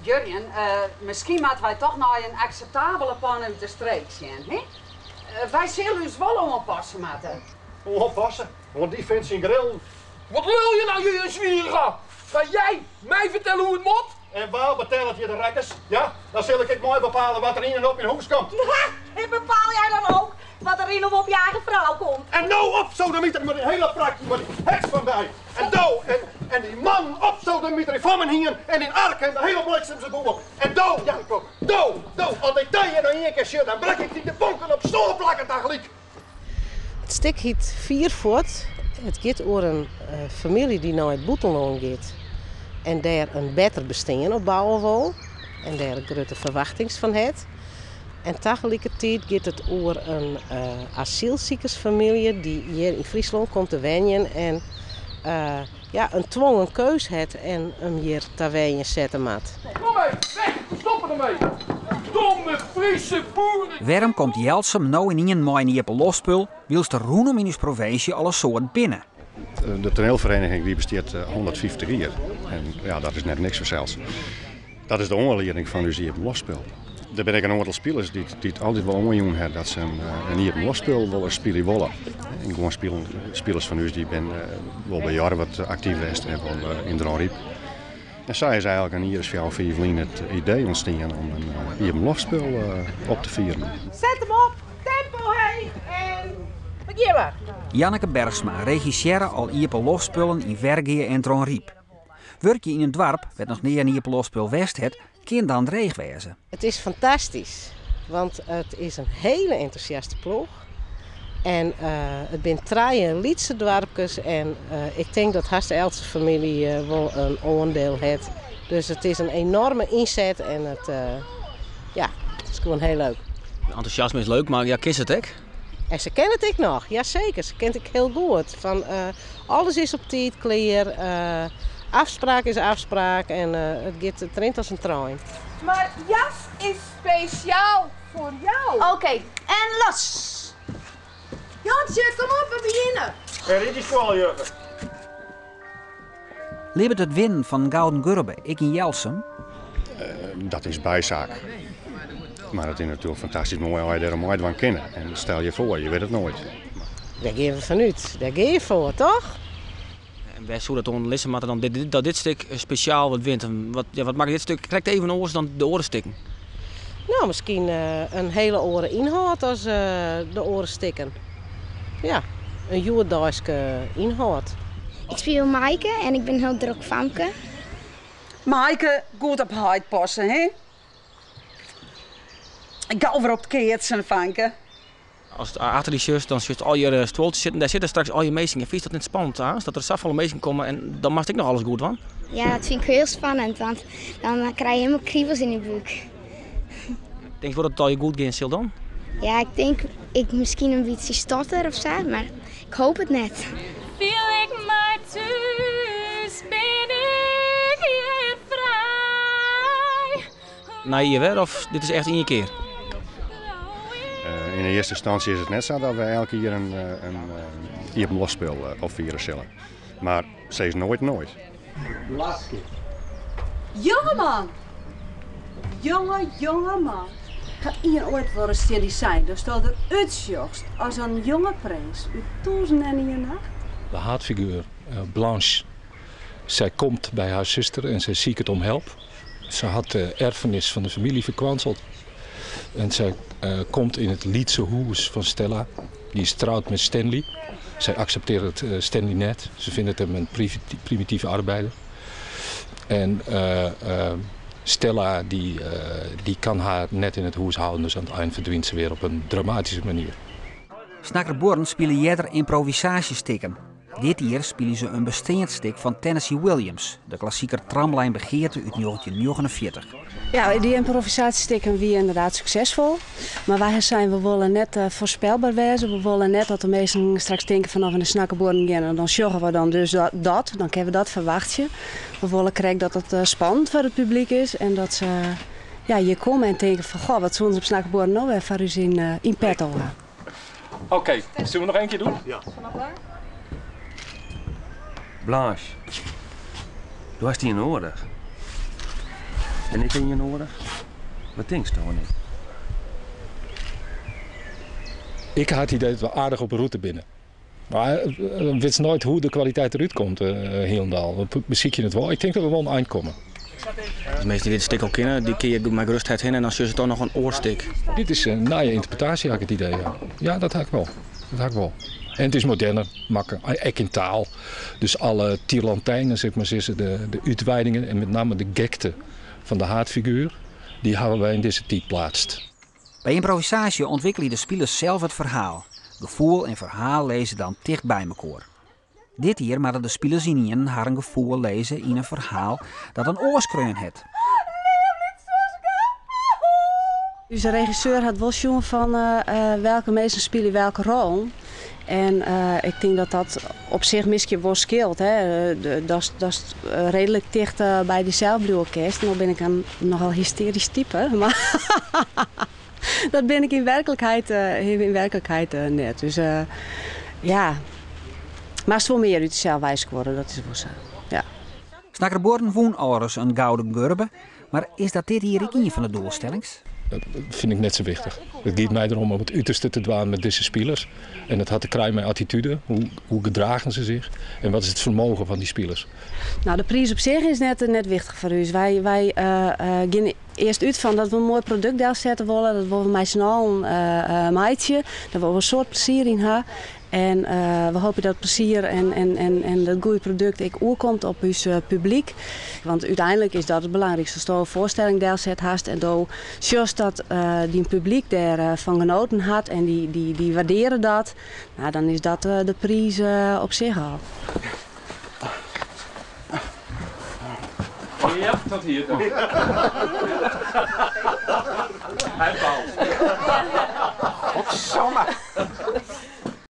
Jurjen, misschien moeten wij toch naar een acceptabele pan uit de streek zijn, hè? Wij zullen ons wel oppassen moeten. Oppassen, want die vindt zijn grill. Wat lul je nou, je zwierige? Ga jij mij vertellen hoe het moet? En waar betelt je de rekkers? Ja, dan zal ik mooi bepalen wat er in en op in huis komt. En bepaal jij dan ook wat er in of op je eigen vrouw komt? En nou op sodemieter met een hele prakje met die heks van mij. En nou, en die man op sodemieter in vlammen hingen en in arken en de hele bliksemse boel. En nou, ja, als ik dat je nou één keer shit, dan brek ik die de bonken op stoel plakken tegelijk. Het stuk heet Viervoort. Het gaat over een familie die naar het Boetelnoon gaat. En daar een beter bestaan opbouwen wil. En daar een grote verwachtings van heeft. En tegelijkertijd gaat het over een asielziekersfamilie die hier in Friesland komt te wonen. En een dwongen keus heeft en hem hier te wonen zetten moet. Kom mee, weg, stoppen ermee. Domme Friese boeren. Waarom komt Jelsum nou in een mooi nieuwe lospul, wilst er roenom in uw provincie alle soort binnen? De toneelvereniging die bestaat 150 jaar. En ja, dat is net niks vanzelfs. Dat is de onderleiding van uw losspel. Er ben ik een aantal spelers die het altijd wel onjoen hebben dat ze een losspel willen spelen willen. En gewoon spelers van u die ben wel bij jaren wat actief geweest en wel in de Riep. En zij is eigenlijk een hier is voor Vierlien het idee ontstaan om een losspel op te vieren. Zet hem op, tempo heen en begin maar. Janneke Bergsma regisseerde al iepe lofspullen in Vergeer en Tronriep. Werk je in een dorp, wat nog niet een iepe lofspul west het, kan dan dreig wezen. Het is fantastisch, want het is een hele enthousiaste ploeg. En het zijn drie Lietse dorpjes en ik denk dat haast elke familie wel een onderdeel heeft. Dus het is een enorme inzet en het is gewoon heel leuk. Enthousiasme is leuk, maar ja, kies het ook. En ze kennen het ik nog, jazeker, ze kent ik heel goed. Van, alles is op tijd klaar, afspraak is afspraak en het rent als een trein. Maar jas is speciaal voor jou. Oké, en los. Jantje, kom op, we beginnen. En dit is wel Jurgen. Libert het winnen van Gouden Gurbe, ik in Jelsum? Dat is bijzaak. Maar het is natuurlijk fantastisch mooi als je er een mooi van kennen. En stel je voor, je weet het nooit. Daar gaan we vanuit, daar ga je voor, toch? En wij zouden dat onderlissen, maar dan dit stuk speciaal wat wint. Wat maakt dit stuk? Krijgt even oors dan de oren stikken? Nou, misschien een hele oren inhoud als de oren stikken. Ja, een Joerdijske inhoud. Ik speel Maaike en ik ben heel druk Famke. Maaike, goed op huid passen, hè? Ik ga over op de keertsen, Fanke. Als het achter die shirt, dan zit al je stoeltjes zitten. Daar zitten straks al je meezingen. Vind je dat niet spannend? Als dat er zoveel meezingen komen en dan mag ik nog alles goed van. Ja, dat vind ik heel spannend, want dan krijg je helemaal kriebels in je buik. Denk je dat het al je goed gaat, Sil dan? Ja, ik denk ik misschien een beetje stotter of zo, maar ik hoop het net. Viel ik maar thuis, ben ik hier vrij. Na je weer of dit is echt in je keer? In de eerste instantie is het net zo dat we elke keer een losspel opvieren zullen. Maar ze is nooit. Jongeman! Jonge man. Ga je ooit wel eens die zijn, dan staat er uitzocht als een jonge prins uit 1001 nacht. De haatfiguur Blanche, zij komt bij haar zuster en zij ziet het om hulp. Ze had de erfenis van de familie verkwanseld. En zij komt in het Lietse huis van Stella. Die is trouwd met Stanley. Zij accepteert Stanley net. Ze vindt hem een primitieve arbeider. En Stella die kan haar net in het huis houden. Dus aan het eind verdwijnt ze weer op een dramatische manier. Snakkerborn spelen jeder improvisatiestikken. Dit jaar spelen ze een bestaandstuk van Tennessee Williams, de klassieker tramlijn begeerte uit 1949. Ja, die improvisatiestikken wie inderdaad succesvol. Maar wij zijn, we willen net voorspelbaar wezen. We willen net dat de mensen straks denken van we naar snakkenborden gaan en dan zorgen we dan dus dan kunnen we dat verwachten. We willen krijgen dat het spannend voor het publiek is en dat ze hier komen en denken van goh, wat zullen ze op snakkenborden nou weer voor u in petto. Oké, zullen we nog één keer doen? Ja. Blanche, du hast die nodig. En ik in je nodig? Wat denk je toch niet? Ik had het idee dat we aardig op een route binnen. Maar we weten nooit hoe de kwaliteit eruit komt, helemaal. Beziek je het wel? Ik denk dat we wel een eind komen. De meesten die dit stik al kennen, die keer je met gerustheid heen en dan is het toch nog een oorstik. Dit is een naaie interpretatie, had ik het idee. Ja, ja dat had ik wel. Dat had ik wel. En het is moderner, makkelijk, ook in taal. Dus alle tirlantijnen, zeg maar, de uitweidingen en met name de gekte van de haatfiguur, die hebben wij in deze tijd plaatst. Bij improvisatie ontwikkelen de spelers zelf het verhaal. Gevoel en verhaal lezen dan dicht bij elkaar. Dit hier moeten de spelers in haar een gevoel lezen in een verhaal dat een oorskreun heeft. Dus de regisseur had wel jongen van welke mensen spelen welke rol. En ik denk dat dat op zich misschien wel scheelt. Dat is redelijk dicht bij die Zeilbluorkest. Nu ben ik een nogal hysterisch type. Maar dat ben ik in werkelijkheid net. Dus ja, maar het is wel meer uit de zeilwijs geworden, dat is wel zo. Ja. Snakkerboorden woon ouders een gouden gurbe, maar is dat dit hier een van de doelstellings? Dat vind ik net zo wichtig. Het gaat mij erom om het uiterste te doen met deze spelers. En het had te krijgen met attitude. Hoe gedragen ze zich? En wat is het vermogen van die spelers? Nou, de prijs op zich is net wichtig voor u. Wij gaan eerst uit van dat we een mooi product neerzetten willen. Dat we met z'n allen meidje. Dat we een soort plezier in hebben. En we hopen dat plezier en dat goede product ook oerkomt op ons publiek. Want uiteindelijk is dat het belangrijkste. Als je een voorstelling neerzet haast en zoals dat die publiek daarvan genoten had en die waarderen dat, nou, dan is dat de prijs op zich al. Ja, tot hier dan. Hij valt. Godsamme.